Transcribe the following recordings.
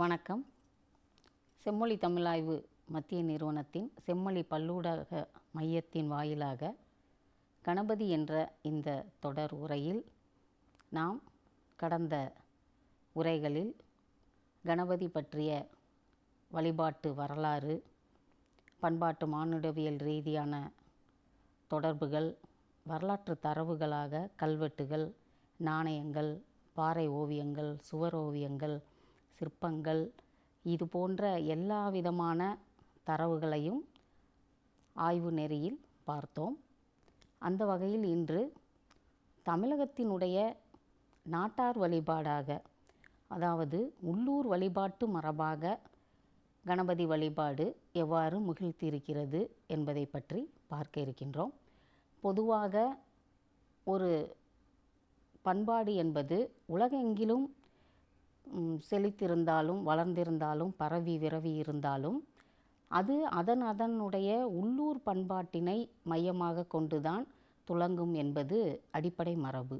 வணக்கம். செம்மொழி தமிழாய்வு மத்திய நிறுவனத்தின் செம்மொழி பல்லூடக மையத்தின் வாயிலாக கணபதி என்ற இந்த தொடர் உரையில் நாம் கடந்த உரைகளில் கணபதி பற்றிய வழிபாட்டு வரலாறு, பண்பாட்டு மானுடவியல் ரீதியான தொடர்புகள், வரலாற்று தரவுகளாக கல்வெட்டுகள், நாணயங்கள், பாறை ஓவியங்கள், சுவர் ஓவியங்கள், சிற்பங்கள், இது போன்ற எல்லா விதமான தரவுகளையும் ஆய்வு நெறியில் பார்த்தோம். அந்த வகையில் இன்று தமிழகத்தினுடைய நாட்டார் வழிபாடாக, அதாவது உள்ளூர் வழிபாட்டு மரபாக கணபதி வழிபாடு எவ்வாறு முகிழ்த்திருக்கிறது என்பதை பற்றி பார்க்க இருக்கின்றோம். பொதுவாக ஒரு பண்பாடு என்பது உலகெங்கிலும் செழித்திருந்தாலும், வளர்ந்திருந்தாலும், பரவி விரவி இருந்தாலும் அது அதனுடைய உள்ளூர் பண்பாட்டினை மையமாக கொண்டுதான் துலங்கும் என்பது அடிப்படை மரபு.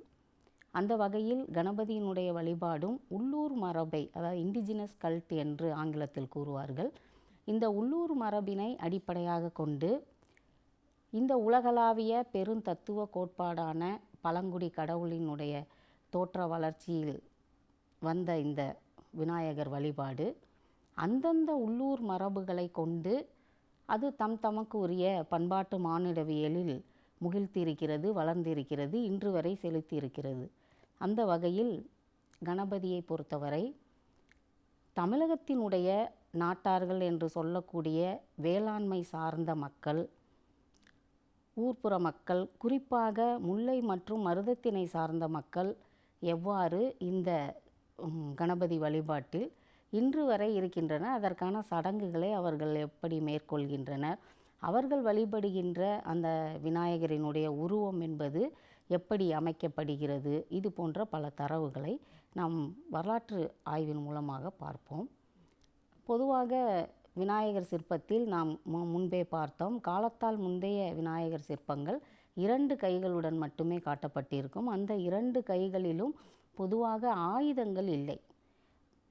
அந்த வகையில் கணபதியினுடைய வழிபாடும் உள்ளூர் மரபை, அதாவது இண்டிஜினஸ் கல்ட் என்று ஆங்கிலத்தில் கூறுவார்கள், இந்த உள்ளூர் மரபினை அடிப்படையாக கொண்டு இந்த உலகளாவிய பெருந்தத்துவ கோட்பாடான பழங்குடி கடவுளினுடைய தோற்ற வளர்ச்சியில் வந்த இந்த விநாயகர் வழிபாடு அந்தந்த உள்ளூர் மரபுகளை கொண்டு அது தமக்கு உரிய பண்பாட்டு மானுடவியலில் முகிழ்த்திருக்கிறது, வளர்ந்திருக்கிறது, இன்று வரை செலுத்தியிருக்கிறது. அந்த வகையில் கணபதியை பொறுத்தவரை தமிழகத்தினுடைய நாட்டார்கள் என்று சொல்லக்கூடிய வேளாண்மை சார்ந்த மக்கள், ஊர்ப்புற மக்கள், குறிப்பாக முல்லை மற்றும் மருதத்திணை சார்ந்த மக்கள் எவ்வாறு இந்த கணபதி வழிபாட்டில் இன்று வரை இருக்கின்றன, அதற்கான சடங்குகளை அவர்கள் எப்படி மேற்கொள்கின்றனர், அவர்கள் வழிபடுகின்ற அந்த விநாயகரினுடைய உருவம் என்பது எப்படி அமைக்கப்படுகிறது, இது போன்ற பல தரவுகளை நாம் வரலாற்று ஆய்வின் மூலமாக பார்ப்போம். பொதுவாக விநாயகர் சிற்பத்தில் நாம் முன்பே பார்த்தோம், காலத்தால் முந்தைய விநாயகர் சிற்பங்கள் 2 கைகளுடன் மட்டுமே காட்டப்பட்டிருக்கும். அந்த 2 கைகளிலும் பொதுவாக ஆயுதங்கள் இல்லை.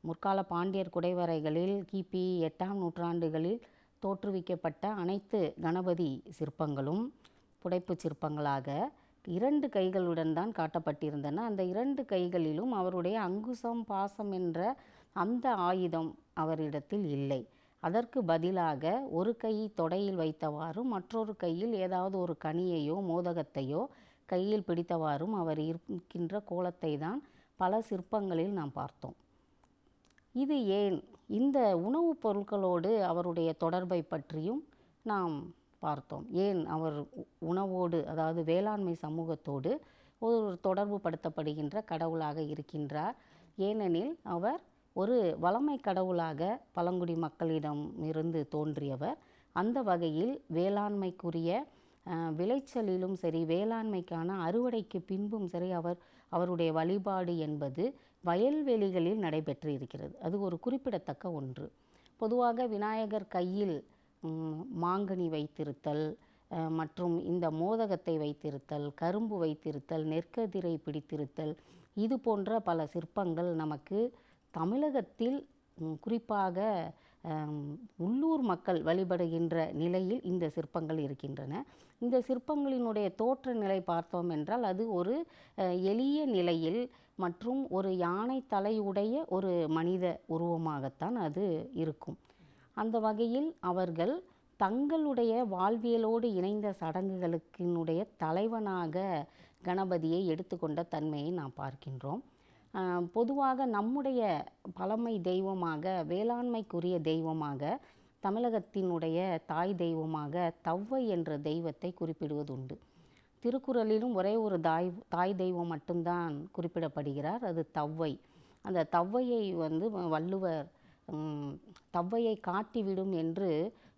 முற்கால பாண்டியர் குடைவரைகளில் கிபி 8ஆம் நூற்றாண்டுகளில் தோற்றுவிக்கப்பட்ட அனைத்து கணபதி சிற்பங்களும் புடைப்பு சிற்பங்களாக 2 கைகளுடன் தான் காட்டப்பட்டிருந்தன. அந்த 2 கைகளிலும் அவருடைய அங்குசம், பாசம் என்ற அந்த ஆயுதம் அவரிடத்தில் இல்லை. அதற்கு பதிலாக ஒரு கை தொடையில் வைத்தவாறும் மற்றொரு கையில் ஏதாவது ஒரு கனியையோ மோதகத்தையோ கையில் பிடித்தவாறும் அவர் இருக்கின்ற கோலத்தை தான் பல சிற்பங்களில் நாம் பார்த்தோம். இது ஏன்? இந்த உணவுப் பொருட்களோடு அவருடைய தொடர்பை பற்றியும் நாம் பார்த்தோம். ஏன் அவர் உணவோடு, அதாவது வேளாண்மை சமூகத்தோடு ஒரு தொடர்பு படுத்தப்படுகின்ற கடவுளாக இருக்கின்றார்? ஏனெனில் அவர் ஒரு வளமை கடவுளாக பழங்குடி மக்களிடம் இருந்து தோன்றியவர். அந்த வகையில் வேளாண்மைக்குரிய விளைச்சலிலும் சரி, வேளாண்மைக்கான அறுவடைக்கு பின்பும் சரி, அவருடைய வழிபாடு என்பது வயல்வெளிகளில் நடைபெற்று இருக்கிறது. அது ஒரு குறிப்பிடத்தக்க ஒன்று. பொதுவாக விநாயகர் கையில் மாங்கனி வைத்திருத்தல் மற்றும் இந்த மோதகத்தை வைத்திருத்தல், கரும்பு வைத்திருத்தல், நெற்கதிரை பிடித்திருத்தல், இது போன்ற பல சிற்பங்கள் நமக்கு தமிழகத்தில் குறிப்பாக உள்ளூர் மக்கள் வழிபடுகின்ற நிலையில் இந்த சிற்பங்கள் இருக்கின்றன. இந்த சிற்பங்களினுடைய தோற்ற நிலை பார்த்தோம் என்றால் அது ஒரு எளிய நிலையில் மற்றும் ஒரு யானை தலையுடைய ஒரு மனித உருவமாகத்தான் அது இருக்கும். அந்த வகையில் அவர்கள் தங்களுடைய வாழ்வியலோடு இணைந்த சடங்குகளுக்கினுடைய தலைவனாக கணபதியை எடுத்துக்கொண்ட தன்மையை நாம் பார்க்கின்றோம். பொதுவாக நம்முடைய பழமை தெய்வமாக, வேளாண்மைக்குரிய தெய்வமாக, தமிழகத்தினுடைய தாய் தெய்வமாக தவ்வை என்ற தெய்வத்தை குறிப்பிடுவதுண்டு. திருக்குறளிலும் ஒரே ஒரு தாய் தெய்வம் மட்டும்தான் குறிப்பிடப்படுகிறார், அது தவ்வை. அந்த தவ்வையை வள்ளுவர் தவ்வையை காட்டிவிடும் என்று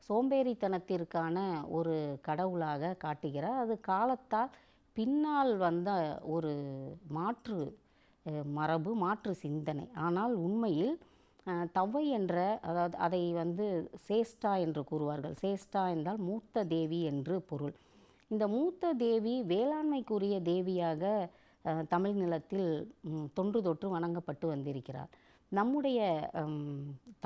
சோம்பேறித்தனத்திற்கான ஒரு கடவுளாக காட்டுகிறார். அது காலத்தால் பின்னால் வந்த ஒரு மாற்று மரபு, மாற்று சிந்தனை. ஆனால் உண்மையில் தவ்வை என்ற, அதாவது அதை சேஷ்டா என்று கூறுவார்கள். சேஷ்டா என்றால் மூத்த தேவி என்று பொருள். இந்த மூத்த தேவி வேளாண்மைக்குரிய தேவியாக தமிழ் நிலத்தில் தொன்று தொற்று வணங்கப்பட்டு வந்திருக்கிறார். நம்முடைய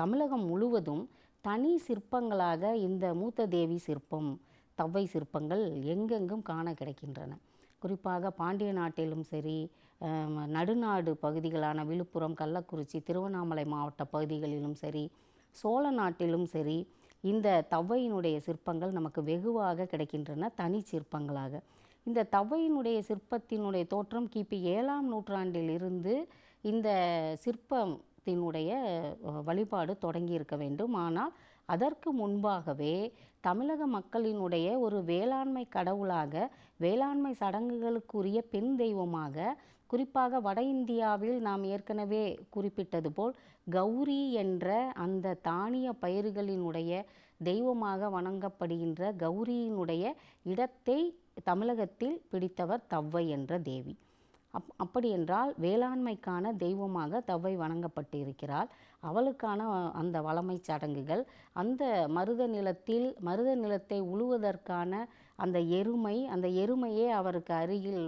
தமிழகம் முழுவதும் தனி சிற்பங்களாக இந்த மூத்த தேவி சிற்பம், தவ்வை சிற்பங்கள் எங்கெங்கும் காண கிடைக்கின்றன. குறிப்பாக பாண்டிய நாட்டிலும் சரி, நடுநாடு பகுதிகளான விழுப்புரம், கள்ளக்குறிச்சி, திருவண்ணாமலை மாவட்ட பகுதிகளிலும் சரி, சோழ நாட்டிலும் சரி, இந்த தவ்வையினுடைய சிற்பங்கள் நமக்கு வெகுவாக கிடைக்கின்றன தனி சிற்பங்களாக. இந்த தவ்வையினுடைய சிற்பத்தினுடைய தோற்றம் கிபி 7ஆம் நூற்றாண்டிலிருந்து இந்த சிற்பத்தினுடைய வழிபாடு தொடங்கி இருக்க வேண்டும். ஆனால் அதற்கு முன்பாகவே தமிழக மக்களினுடைய ஒரு வேளாண்மை கடவுளாக, வேளாண்மை சடங்குகளுக்குரிய பெண் தெய்வமாக, குறிப்பாக வட இந்தியாவில் நாம் ஏற்கனவே குறிப்பிட்டது போல் கௌரி என்ற அந்த தானிய பயிர்களினுடைய தெய்வமாக வணங்கப்படுகின்ற கௌரியினுடைய இடத்தை தமிழகத்தில் பிடித்தவர் தவ்வை என்ற தேவி. அப்படி என்றால் வேளாண்மைக்கான தெய்வமாக தவ்வை வணங்கப்பட்டு இருக்கிறாள். அவளுக்கான அந்த வளமை சடங்குகள், அந்த மருத நிலத்தை உழுவதற்கான அந்த எருமையே அவருக்கு அருகில்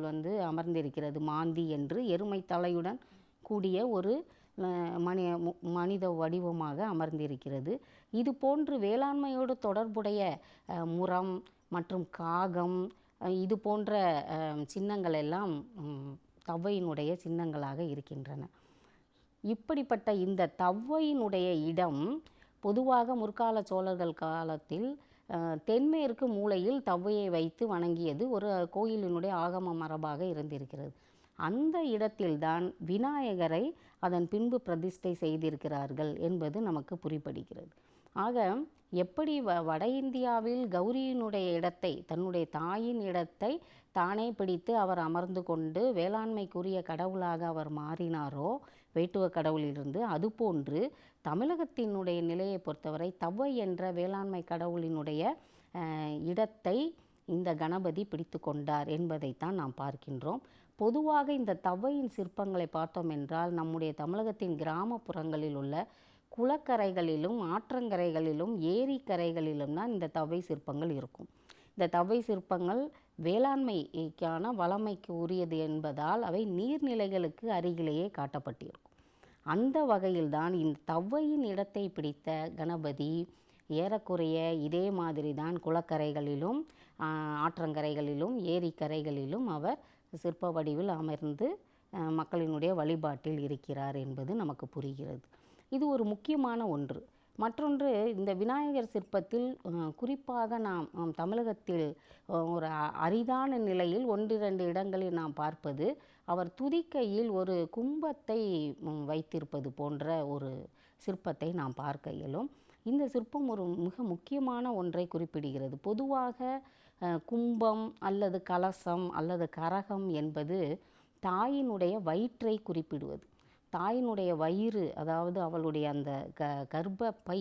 அமர்ந்திருக்கிறது. மாந்தி என்று எருமை தலையுடன் கூடிய ஒரு மனித வடிவமாக அமர்ந்திருக்கிறது. இது போன்று வேளாண்மையோடு தொடர்புடைய முரம் மற்றும் காகம், இது போன்ற சின்னங்கள் எல்லாம் தவ்வையினுடைய சின்னங்களாக இருக்கின்றன. இப்படிப்பட்ட இந்த தவ்வையினுடைய இடம் பொதுவாக முற்கால சோழர்கள் காலத்தில் தென்மேற்கு மூலையில் தவ்வையை வைத்து வணங்கியது ஒரு கோயிலினுடைய ஆகம மரபாக இருந்திருக்கிறது. அந்த இடத்தில்தான் விநாயகரை அதன் பின்பு பிரதிஷ்டை செய்திருக்கிறார்கள் என்பது நமக்கு புரிபடுகிறது. ஆக எப்படி வட இந்தியாவில் கௌரியினுடைய இடத்தை, தன்னுடைய தாயின் இடத்தை தானே பிடித்து அவர் அமர்ந்து கொண்டு வேளாண்மைக்குரிய கடவுளாக அவர் மாறினாரோ வேட்டுவ கடவுளிலிருந்து, அதுபோன்று தமிழகத்தினுடைய நிலையை பொறுத்தவரை தவ்வை என்ற வேளாண்மை கடவுளினுடைய இடத்தை இந்த கணபதி பிடித்து கொண்டார் என்பதைத்தான் நாம் பார்க்கின்றோம். பொதுவாக இந்த தவ்வையின் சிற்பங்களை பார்த்தோம் என்றால் நம்முடைய தமிழகத்தின் கிராமப்புறங்களில் உள்ள குளக்கரைகளிலும் ஆற்றங்கரைகளிலும் ஏரிக்கரைகளிலும் தான் இந்த தவ்வை சிற்பங்கள் இருக்கும். இந்த தவ்வை சிற்பங்கள் வேளாண்மைக்கான வளமைக்கு உரியது என்பதால் அவை நீர்நிலைகளுக்கு அருகிலேயே காட்டப்பட்டிருக்கும். அந்த வகையில்தான் இந்த தவ்வையின் இடத்தை பிடித்த கணபதி ஏறக்குறைய இதே மாதிரி தான் குளக்கரைகளிலும் ஆற்றங்கரைகளிலும் ஏரிக்கரைகளிலும் அவர் சிற்ப வடிவில் அமர்ந்து மக்களினுடைய வழிபாட்டில் இருக்கிறார் என்பது நமக்கு புரிகிறது. இது ஒரு முக்கியமான ஒன்று. மற்றொன்று, இந்த விநாயகர் சிற்பத்தில் குறிப்பாக நாம் தமிழகத்தில் ஒரு அரிதான நிலையில் 1-2 இடங்களில் நாம் பார்ப்பது, அவர் துதிக்கையில் ஒரு கும்பத்தை வைத்திருப்பது போன்ற ஒரு சிற்பத்தை நாம் பார்க்க இயலும். இந்த சிற்பம் ஒரு மிக முக்கியமான ஒன்றை குறிப்பிடுகிறது. பொதுவாக கும்பம் அல்லது கலசம் அல்லது கரகம் என்பது தாயினுடைய வயிற்றை குறிப்பிடுவது. தாயினுடைய வயிறு, அதாவது அவளுடைய அந்த கர்ப்பப்பை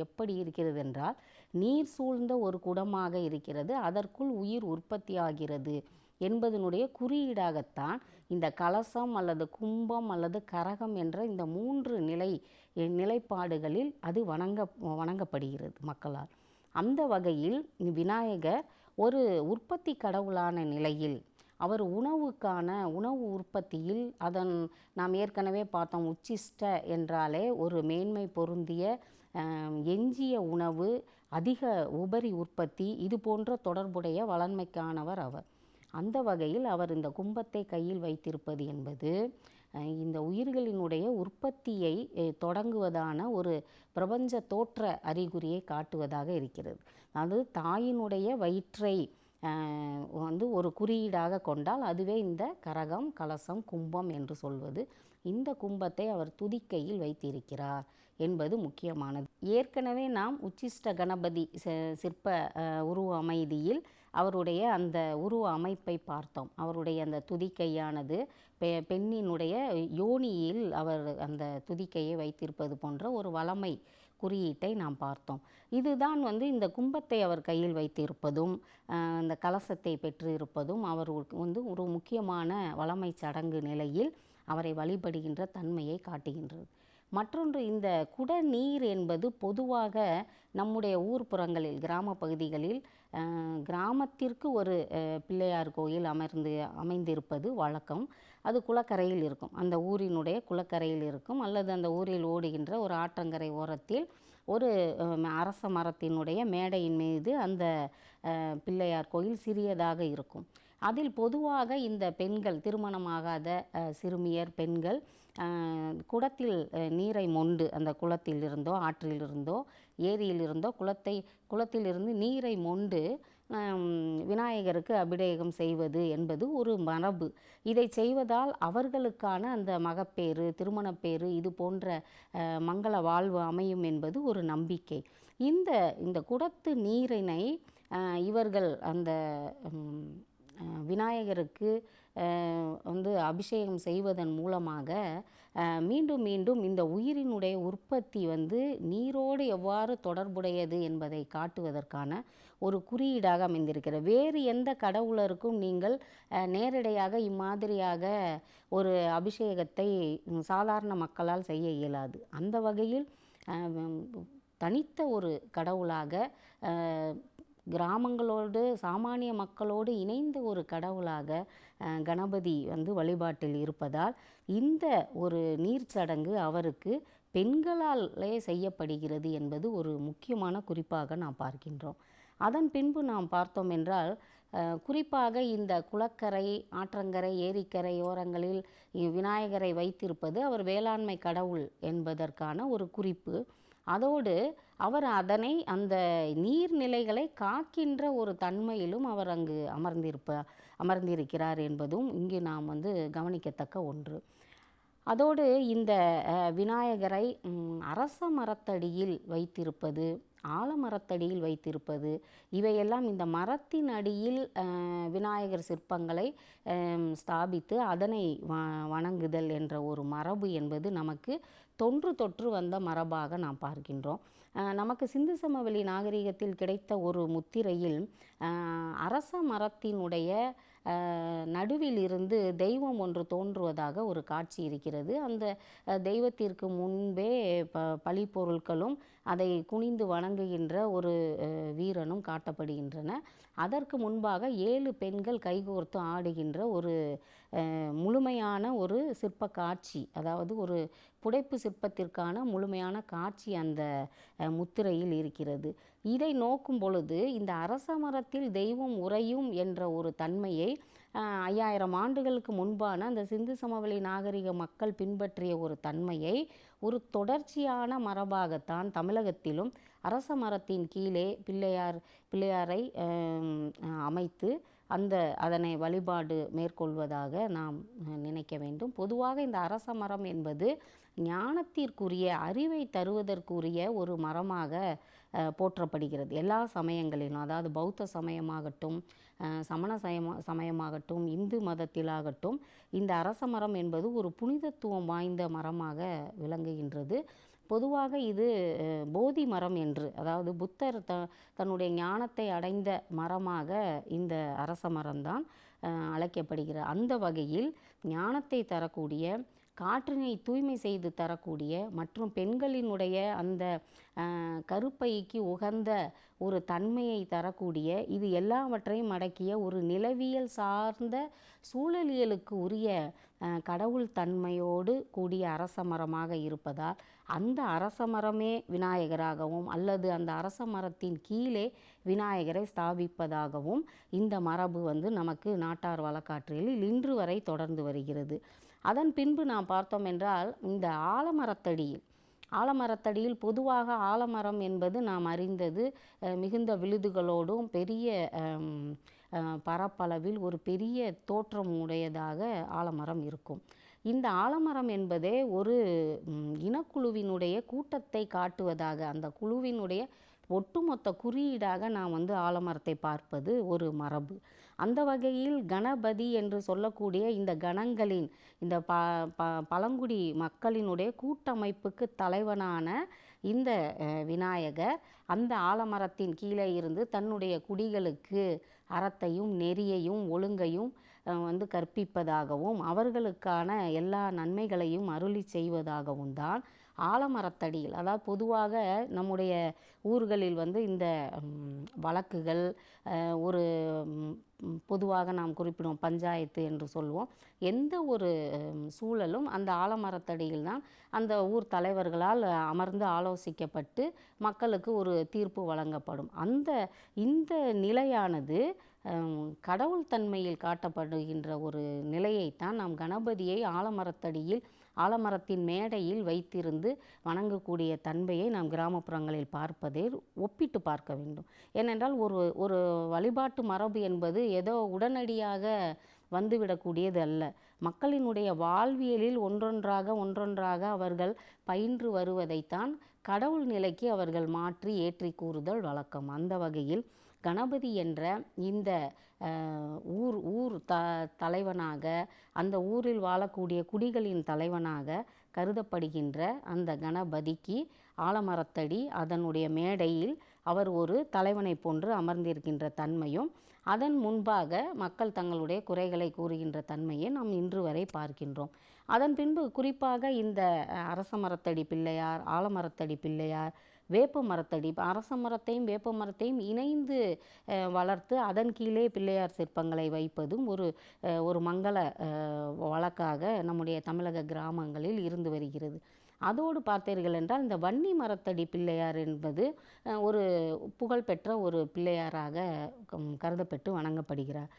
எப்படி இருக்கிறது என்றால் நீர் சூழ்ந்த ஒரு குடமாக இருக்கிறது, அதற்குள் உயிர் உற்பத்தி ஆகிறது என்பதனுடைய குறியீடாகத்தான் இந்த கலசம் அல்லது கும்பம் அல்லது கரகம் என்ற இந்த 3 நிலைப்பாடுகளில் அது வணங்கப்படுகிறது மக்களால். அந்த வகையில் விநாயகர் ஒரு உற்பத்தி கடவுளான நிலையில் அவர் உணவு உற்பத்தியில் நாம் ஏற்கனவே பார்த்தோம், உச்சிஷ்ட என்றாலே ஒரு மேன்மை பொருந்திய எஞ்சிய உணவு, அதிக உபரி உற்பத்தி, இது போன்ற தொடர்புடைய வளன்மைக்கானவர் அவர். அந்த வகையில் அவர் இந்த கும்பத்தை கையில் வைத்திருப்பது என்பது இந்த உயிர்களினுடைய உற்பத்தியை தொடங்குவதான ஒரு பிரபஞ்ச தோற்ற அறிகுறியை காட்டுவதாக இருக்கிறது. அது தாயினுடைய வயிற்றை ஒரு குறியீடாக கொண்டால் அதுவே இந்த கரகம், கலசம், கும்பம் என்று சொல்வது. இந்த கும்பத்தை அவர் துதிக்கையில் வைத்திருக்கிறார் என்பது முக்கியமானது. ஏற்கனவே நாம் உச்சிஷ்ட கணபதி சிற்ப உருவ அமைதியில் அவருடைய அந்த உருவ அமைப்பை பார்த்தோம். அவருடைய அந்த துதிக்கையானது பெண்ணினுடைய யோனியில் அவர் அந்த துதிக்கையை வைத்திருப்பது போன்ற ஒரு வளமை குறியீட்டை நாம் பார்த்தோம். இதுதான் இந்த கும்பத்தை அவர் கையில் வைத்திருப்பதும் இந்த கலசத்தை பெற்று இருப்பதும் அவர் ஒரு முக்கியமான வளமை சடங்கு நிலையில் அவரை வழிபடுகின்ற தன்மையை காட்டுகின்றது. மற்றொன்று, இந்த குடநீர் என்பது பொதுவாக நம்முடைய ஊர்ப்புறங்களில், கிராம பகுதிகளில் கிராமத்திற்கு ஒரு பிள்ளையார் கோயில் அமைந்திருப்பது வழக்கம். அது குளக்கரையில் இருக்கும், அந்த ஊரினுடைய குளக்கரையில் இருக்கும், அல்லது அந்த ஊரில் ஓடுகின்ற ஒரு ஆற்றங்கரை ஓரத்தில் ஒரு அரச மரத்தினுடைய மேடையின் மீது அந்த பிள்ளையார் கோயில் சிறியதாக இருக்கும். அதில் பொதுவாக இந்த பெண்கள், திருமணமாகாத சிறுமியர் பெண்கள் குடத்தில் நீரை மொண்டு, அந்த குளத்திலிருந்தோ ஆற்றிலிருந்தோ ஏரியிலிருந்தோ குளத்திலிருந்து நீரை மொண்டு விநாயகருக்கு அபிஷேகம் செய்வது என்பது ஒரு மரபு. இதை செய்வதால் அவர்களுக்கான அந்த மகப்பேறு, திருமணப்பேறு, இது போன்ற மங்கள வாழ்வு அமையும் என்பது ஒரு நம்பிக்கை. இந்த குடத்து நீரினை இவர்கள் அந்த விநாயகருக்கு அபிஷேகம் செய்வதன் மூலமாக மீண்டும் மீண்டும் இந்த உயிரினுடைய உற்பத்தி நீரோடு எவ்வாறு தொடர்புடையது என்பதை காட்டுவதற்கான ஒரு குறியீடாக அமைந்திருக்கிறது. வேறு எந்த கடவுளருக்கும் நீங்கள் நேரடியாக இம்மாதிரியாக ஒரு அபிஷேகத்தை சாதாரண மக்களால் செய்ய இயலாது. அந்த வகையில் தனித்த ஒரு கடவுளாக, கிராமங்களோடு சாமானிய மக்களோடு இணைந்த ஒரு கடவுளாக கணபதி வழிபாட்டில் இருப்பதால் இந்த ஒரு நீர்ச்சடங்கு அவருக்கு பெண்களாலே செய்யப்படுகிறது என்பது ஒரு முக்கியமான குறிப்பாக நாம் பார்க்கின்றோம். அதன் பின்பு நாம் பார்த்தோம் என்றால், குறிப்பாக இந்த குளக்கரை, ஆற்றங்கரை, ஏரிக்கரை ஓரங்களில் விநாயகரை வைத்திருப்பது அவர் வேளாண்மை கடவுள் என்பதற்கான ஒரு குறிப்பு. அதோடு அவர் அந்த நீர்நிலைகளை காக்கின்ற ஒரு தன்மையிலும் அவர் அங்கு அமர்ந்திருக்கிறார் என்பதும் இங்கு நாம் கவனிக்கத்தக்க ஒன்று. அதோடு இந்த விநாயகரை அரச மரத்தடியில் வைத்திருப்பது, ஆலமரத்தடியில் வைத்திருப்பது, இவையெல்லாம் இந்த மரத்தின் அடியில் விநாயகர் சிற்பங்களை ஸ்தாபித்து அதனை வணங்குதல் என்ற ஒரு மரபு என்பது நமக்கு தொன்று தொற்று வந்த மரபாக நாம் பார்க்கின்றோம். நமக்கு சிந்து சமவெளி நாகரிகத்தில் கிடைத்த ஒரு முத்திரையில் அரச மரத்தினுடைய நடுவில் இருந்து தெய்வம் ஒன்று தோன்றுவதாக ஒரு காட்சி இருக்கிறது. அந்த தெய்வத்திற்கு முன்பே பழி பொருட்களும் அதை குனிந்து வணங்குகின்ற ஒரு வீரனும் காட்டப்படுகின்றன. அதற்கு முன்பாக 7 பெண்கள் கைகோர்த்து ஆடுகின்ற ஒரு முழுமையான ஒரு சிற்ப காட்சி, அதாவது ஒரு புடைப்பு சிற்பத்திற்கான முழுமையான காட்சி அந்த முத்திரையில் இருக்கிறது. இதை நோக்கும் பொழுது இந்த அரச மரத்தில் தெய்வம் உறையும் என்ற ஒரு தன்மையை 5000 ஆண்டுகளுக்கு முன்பான அந்த சிந்து சமவெளி நாகரிக மக்கள் பின்பற்றிய ஒரு தன்மையை ஒரு தொடர்ச்சியான மரபாகத்தான் தமிழகத்திலும் அரச மரத்தின் கீழே பிள்ளையாரை அமைத்து அதனை வழிபாடு மேற்கொள்வதாக நாம் நினைக்க வேண்டும். பொதுவாக இந்த அரச மரம் என்பது ஞானத்திற்குரிய, அறிவை தருவதற்குரிய ஒரு மரமாக போற்றப்படுகிறது எல்லா சமயங்களிலும். அதாவது பௌத்த சமயமாகட்டும், சமண சமயமாகட்டும், இந்து மதத்திலாகட்டும், இந்த அரச மரம் என்பது ஒரு புனிதத்துவம் வாய்ந்த மரமாக விளங்குகின்றது. பொதுவாக இது போதி மரம் என்று, அதாவது புத்தர் தன்னுடைய ஞானத்தை அடைந்த மரமாக இந்த அரச மரம்தான் அழைக்கப்படுகிறது. அந்த வகையில் ஞானத்தை தரக்கூடிய, காற்றினை தூய்மை செய்து தரக்கூடிய மற்றும் பெண்களினுடைய அந்த கருப்பைக்கு உகந்த ஒரு தன்மையை தரக்கூடிய, இது எல்லாவற்றையும் அடக்கிய ஒரு நிலவியல் சார்ந்த சூழலியலுக்கு உரிய கடவுள் தன்மையோடு கூடிய அரச மரமாக இருப்பதால் அந்த அரச மரமே விநாயகராகவும் அல்லது அந்த அரச மரத்தின் கீழே விநாயகரை ஸ்தாபிப்பதாகவும் இந்த மரபு நமக்கு நாட்டார் வழக்காற்றில் இன்று வரை தொடர்ந்து வருகிறது. அதன் பின்பு நாம் பார்த்தோம் என்றால், இந்த ஆலமரத்தடியில் பொதுவாக ஆலமரம் என்பது நாம் அறிந்தது மிகுந்த விழுதுகளோடும் பெரிய பரப்பளவில் ஒரு பெரிய தோற்றம் உடையதாக ஆலமரம் இருக்கும். இந்த ஆலமரம் என்பதே ஒரு இனக்குழுவினுடைய கூட்டத்தை காட்டுவதாக, அந்த குழுவினுடைய ஒட்டுமொத்த குறியீடாக நாம் ஆலமரத்தை பார்ப்பது ஒரு மரபு. அந்த வகையில் கணபதி என்று சொல்லக்கூடிய இந்த கணங்களின், இந்த பழங்குடி மக்களினுடைய கூட்டமைப்புக்கு தலைவனான இந்த விநாயகர் அந்த ஆலமரத்தின் கீழே இருந்து தன்னுடைய குடிகளுக்கு அறத்தையும் நெறியையும் ஒழுங்கையும் கற்பிப்பதாகவும் அவர்களுக்கான எல்லா நன்மைகளையும் அருளி செய்வதாகவும் தான் ஆலமரத்தடியில், அதாவது பொதுவாக நம்முடைய ஊர்களில் வந்து இந்த வழக்குகள் ஒரு பொதுவாக நாம் குறிப்பிடுவோம் பஞ்சாயத்து என்று சொல்லுவோம். எந்த ஒரு சூழலும் அந்த ஆலமரத்தடியில் தான் அந்த ஊர் தலைவர்களால் அமர்ந்து ஆலோசிக்கப்பட்டு மக்களுக்கு ஒரு தீர்ப்பு வழங்கப்படும். இந்த நிலையானது கடவுள் தன்மையில் காட்டப்படுகின்ற ஒரு நிலையைத்தான் நாம் கணபதியை ஆலமரத்தின் மேடையில் வைத்திருந்து வணங்கக்கூடிய தன்மையை நாம் கிராமப்புறங்களில் பார்ப்பதை ஒப்பிட்டு பார்க்க வேண்டும். ஏனென்றால் ஒரு வழிபாட்டு மரபு என்பது ஏதோ உடனடியாக வந்துவிடக்கூடியது அல்ல. மக்களினுடைய வாழ்வியலில் ஒன்றொன்றாக அவர்கள் பயின்று வருவதைத்தான் கடவுள் நிலைக்கு அவர்கள் மாற்றி ஏற்றி கூறுதல் வழக்கம். அந்த வகையில் கணபதி என்ற இந்த ஊர் தலைவனாக, அந்த ஊரில் வாழக்கூடிய குடிகளின் தலைவனாக கருதப்படுகின்ற அந்த கணபதிக்கு ஆலமரத்தடி அதனுடைய மேடையில் அவர் ஒரு தலைவனை போன்று அமர்ந்திருக்கின்ற தன்மையும், அதன் முன்பாக மக்கள் தங்களுடைய குறைகளை கூறுகின்ற தன்மையை நாம் இன்று வரை பார்க்கின்றோம். அதன் பின்பு குறிப்பாக இந்த அரச மரத்தடி பிள்ளையார், ஆலமரத்தடி பிள்ளையார், வேப்ப மரத்தடி, அரச மரத்தையும் வேப்ப மரத்தையும் இணைந்து வளர்த்து அதன் கீழே பிள்ளையார் சிற்பங்களை வைப்பதும் ஒரு மங்கள வழக்காக நம்முடைய தமிழக கிராமங்களில் இருந்து வருகிறது. அதோடு பார்த்தீர்கள் என்றால் இந்த வன்னி மரத்தடி பிள்ளையார் என்பது ஒரு புகழ்பெற்ற ஒரு பிள்ளையாராக கருதப்பட்டு வணங்கப்படுகிறார்.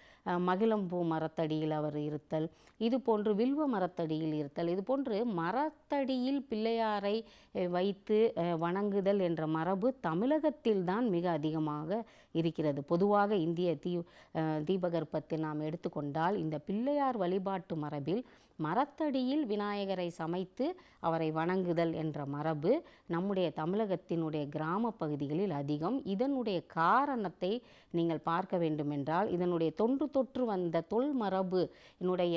மகிழம்பூ மரத்தடியில் அவர் இருத்தல், இது போன்று வில்வ மரத்தடியில் இருத்தல், இது போன்று மரத்தடியில் பிள்ளையாரை வைத்து வணங்குதல் என்ற மரபு தமிழகத்தில்தான் மிக அதிகமாக இருக்கிறது. பொதுவாக இந்திய தீபகற்பத்தில் நாம் எடுத்துக்கொண்டால் இந்த பிள்ளையார் வழிபாட்டு மரபில் மரத்தடியில் விநாயகரை சமைத்து அவரை வணங்குதல் என்ற மரபு நம்முடைய தமிழகத்தினுடைய கிராம பகுதிகளில் அதிகம். இதனுடைய காரணத்தை நீங்கள் பார்க்க வேண்டுமென்றால், இதனுடைய தொற்று வந்த தொல் மரபு என்னுடைய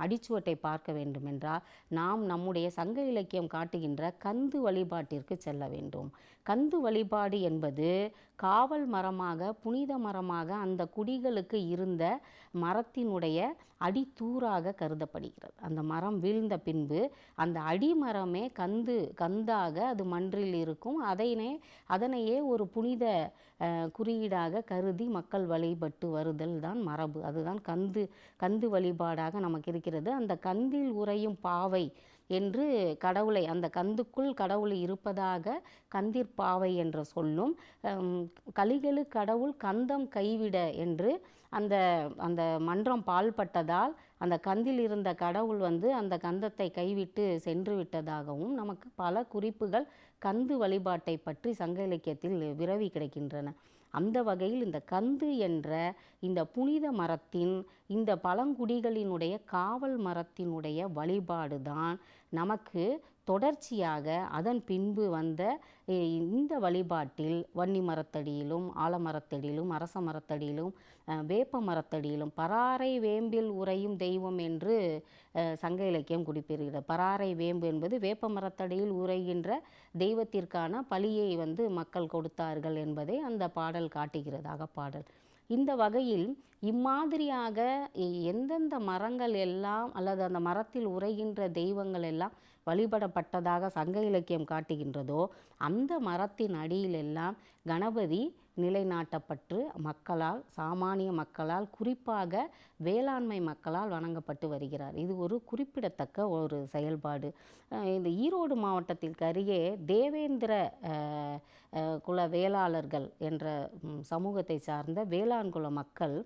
அடிச்சுவட்டை பார்க்க வேண்டுமென்றால் நாம் நம்முடைய சங்க இலக்கியம் காட்டுகின்ற கந்து வழிபாட்டிற்கு செல்ல வேண்டும். கந்து வழிபாடு என்பது காவல் மரமாக, புனித மரமாக அந்த குடிகளுக்கு இருந்த மரத்தினுடைய அடித்தூராக கருதப்படுகிறது. அந்த மரம் வீழ்ந்த பின்பு அந்த அடிமரமே கந்தாக அது மன்றில் இருக்கும். அதனையே ஒரு புனித குறியீடாக கருதி மக்கள் வழிபட்டு வருதல் தான் மரபு. அதுதான் கந்து வழிபாடாக நமக்கு இருக்கிறது. அந்த கந்தில் உறையும் பாவை என்று கடவுளை, அந்த கந்துக்குள் கடவுள் இருப்பதாக கந்திற்பாவை என்ற சொல்லும், கலிகளு கடவுள் கந்தம் கைவிட என்று அந்த மன்றம் பாழ்பட்டதால் அந்த கந்தில் இருந்த கடவுள் அந்த கந்தத்தை கைவிட்டு சென்று விட்டதாகவும் நமக்கு பல குறிப்புகள் கந்து வழிபாட்டை பற்றி சங்க இலக்கியத்தில் விரவி கிடக்கின்றன. அந்த வகையில் இந்த கந்து என்ற இந்த புனித மரத்தின், இந்த பழங்குடிகளினுடைய காவல் மரத்தினுடைய வழிபாடு தான் நமக்கு தொடர்ச்சியாக அதன் பின்பு வந்த இந்த வழிபாட்டில் வன்னி மரத்தடியிலும், ஆலமரத்தடியிலும், அரச மரத்தடியிலும், வேப்ப மரத்தடியிலும் பராரை வேம்பில் உறையும் தெய்வம் என்று சங்க இலக்கியம் குறிப்பிடுகிறது. பராரை வேம்பு என்பது வேப்ப மரத்தடியில் உறைகின்ற தெய்வத்திற்கான பலியை மக்கள் கொடுத்தார்கள் என்பதை அந்த பாடல் காட்டுகிறது, அகப்பாடல். இந்த வகையில் இம்மாதிரியாக எந்தெந்த மரங்கள் எல்லாம் அல்லது அந்த மரத்தில் உறைகின்ற தெய்வங்கள் எல்லாம் வழிபடப்பட்டதாக சங்க இலக்கியம் காட்டுகின்றதோ அந்த மரத்தின் அடியிலெல்லாம் கணபதி நிலைநாட்டப்பட்டு மக்களால், சாமானிய மக்களால், குறிப்பாக வேளாண்மை மக்களால் வணங்கப்பட்டு வருகிறார். இது ஒரு குறிப்பிடத்தக்க ஒரு செயல்பாடு. இந்த ஈரோடு மாவட்டத்திற்கு அருகே தேவேந்திர குல வேளாளர்கள் என்ற சமூகத்தை சார்ந்த வேளாண் குல மக்கள்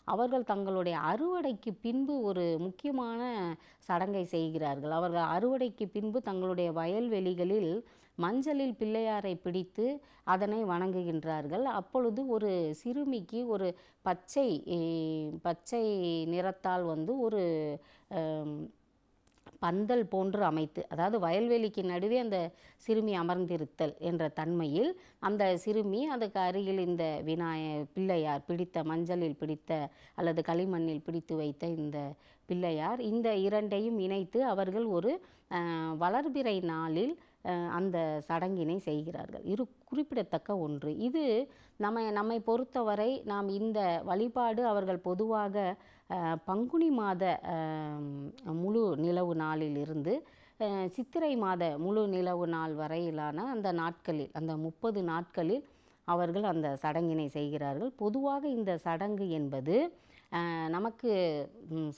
அவர்கள் தங்களுடைய அறுவடைக்கு பின்பு ஒரு முக்கியமான சடங்கை செய்கிறார்கள். அவர்கள் அறுவடைக்கு பின்பு தங்களுடைய வயல்வெளிகளில் மஞ்சளில் பிள்ளையாரை பிடித்து அதனை வணங்குகின்றார்கள். அப்பொழுது ஒரு சிறுமிக்கு ஒரு பச்சை நிறத்தால் ஒரு பந்தல் போன்று அமைத்து, அதாவது வயல்வெளிக்கு நடுவே அந்த சிறுமி அமர்ந்திருத்தல் என்ற தன்மையில் அந்த சிறுமி அதுக்கு அருகில் இந்த பிள்ளையார் பிடித்த, மஞ்சளில் பிடித்த அல்லது களிமண்ணில் பிடித்து வைத்த இந்த பிள்ளையார், இந்த இரண்டையும் இணைத்து அவர்கள் ஒரு வளர்பிறை நாளில் அந்த சடங்கினை செய்கிறார்கள். இது குறிப்பிடத்தக்க ஒன்று. இது நம்மை பொறுத்தவரை நாம் இந்த வழிபாடு அவர்கள் பொதுவாக பங்குனி மாத முழு நிலவு நாளில் இருந்து சித்திரை மாத முழு நிலவு நாள் வரையிலான அந்த நாட்களில், அந்த 30 நாட்களில் அவர்கள் அந்த சடங்கினை செய்கிறார்கள். பொதுவாக இந்த சடங்கு என்பது நமக்கு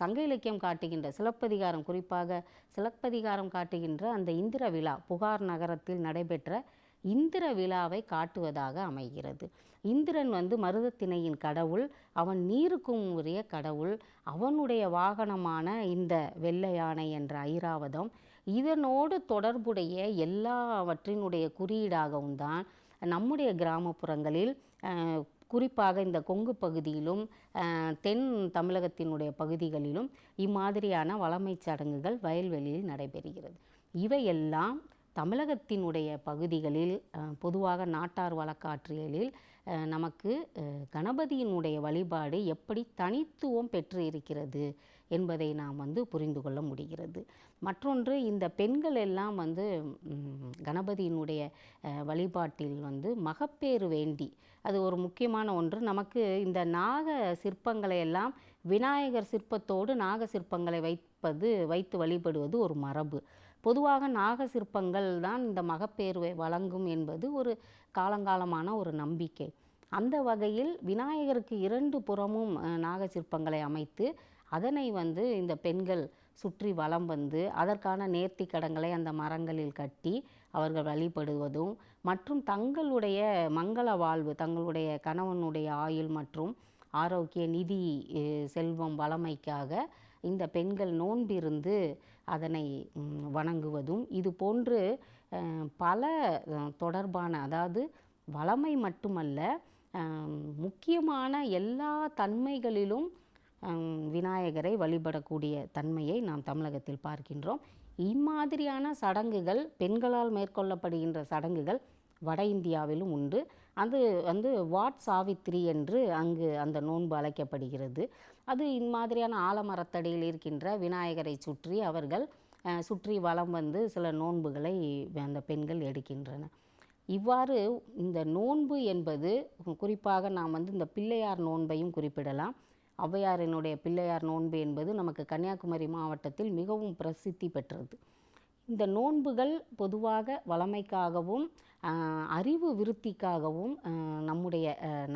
சங்க இலக்கியம் காட்டுகின்ற சிலப்பதிகாரம், குறிப்பாக சிலப்பதிகாரம் காட்டுகின்ற அந்த இந்திர விழா, புகார் நகரத்தில் நடைபெற்ற இந்திர விழாவை காட்டுவதாக அமைகிறது. இந்திரன் மருதத்திணையின் கடவுள், அவன் நீருக்கும் உரிய கடவுள். அவனுடைய வாகனமான இந்த வெள்ளை யானை என்ற ஐராவதம், இதனோடு தொடர்புடைய எல்லாவற்றினுடைய குறியீடாகவும் தான் நம்முடைய கிராமப்புறங்களில், குறிப்பாக இந்த கொங்கு பகுதியிலும் தென் தமிழகத்தினுடைய பகுதிகளிலும் இம்மாதிரியான வளமை சடங்குகள் வயல்வெளியில் நடைபெறுகிறது. இவையெல்லாம் தமிழகத்தினுடைய பகுதிகளில், பொதுவாக நாட்டார் வழக்காற்றியலில் நமக்கு கணபதியினுடைய வழிபாடு எப்படி தனித்துவம் பெற்று இருக்கிறது என்பதை நாம் புரிந்து கொள்ள முடிகிறது. மற்றொன்று, இந்த பெண்கள் எல்லாம் கணபதியினுடைய வழிபாட்டில் மகப்பேறு வேண்டி, அது ஒரு முக்கியமான ஒன்று. நமக்கு இந்த நாக சிற்பங்களை எல்லாம் விநாயகர் சிற்பத்தோடு நாக சிற்பங்களை வைத்து வழிபடுவது ஒரு மரபு. பொதுவாக நாக சிற்பங்கள் தான் இந்த மகப்பேறுவை வழங்கும் என்பது ஒரு காலங்காலமான ஒரு நம்பிக்கை. அந்த வகையில் விநாயகருக்கு 2 புறமும் நாக சிற்பங்களை அமைத்து அதனை இந்த பெண்கள் சுற்றி வலம் அதற்கான நேர்த்தி கடங்களை அந்த மரங்களில் கட்டி அவர்கள் வழிபடுவதும், மற்றும் தங்களுடைய மங்கள வாழ்வு, தங்களுடைய கணவனுடைய ஆயுள் மற்றும் ஆரோக்கிய, நிதி, செல்வம், வளமைக்காக இந்த பெண்கள் நோன்பிருந்து அதனை வணங்குவதும், இது போன்று பல தொடர்பான, அதாவது வளமை மட்டுமல்ல, முக்கியமான எல்லா தன்மைகளிலும் விநாயகரை வழிபடக்கூடிய தன்மையை நாம் தமிழகத்தில் பார்க்கின்றோம். இம்மாதிரியான சடங்குகள், பெண்களால் மேற்கொள்ளப்படுகின்ற சடங்குகள் வட இந்தியாவிலும் உண்டு. அது வாட் சாவித்திரி என்று அங்கு அந்த நோன்பு அழைக்கப்படுகிறது. அது இம்மாதிரியான ஆலமரத்தடியில் இருக்கின்ற விநாயகரை சுற்றி அவர்கள் சுற்றி வலம் சில நோன்புகளை அந்த பெண்கள் எடுக்கின்றனர். இவ்வாறு இந்த நோன்பு என்பது, குறிப்பாக நாம் இந்த பிள்ளையார் நோன்பையும் குறிப்பிடலாம். ஔவையாரினுடைய பிள்ளையார் நோன்பு என்பது நமக்கு கன்னியாகுமரி மாவட்டத்தில் மிகவும் பிரசித்தி பெற்றது. இந்த நோன்புகள் பொதுவாக வளமைக்காகவும் அறிவு விருத்திக்காகவும் நம்முடைய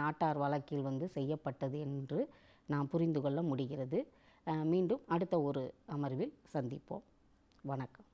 நாட்டார் வழக்கில் செய்யப்பட்டது என்று நாம் புரிந்து கொள்ள முடிகிறது. மீண்டும் அடுத்த ஒரு அமர்வில் சந்திப்போம். வணக்கம்.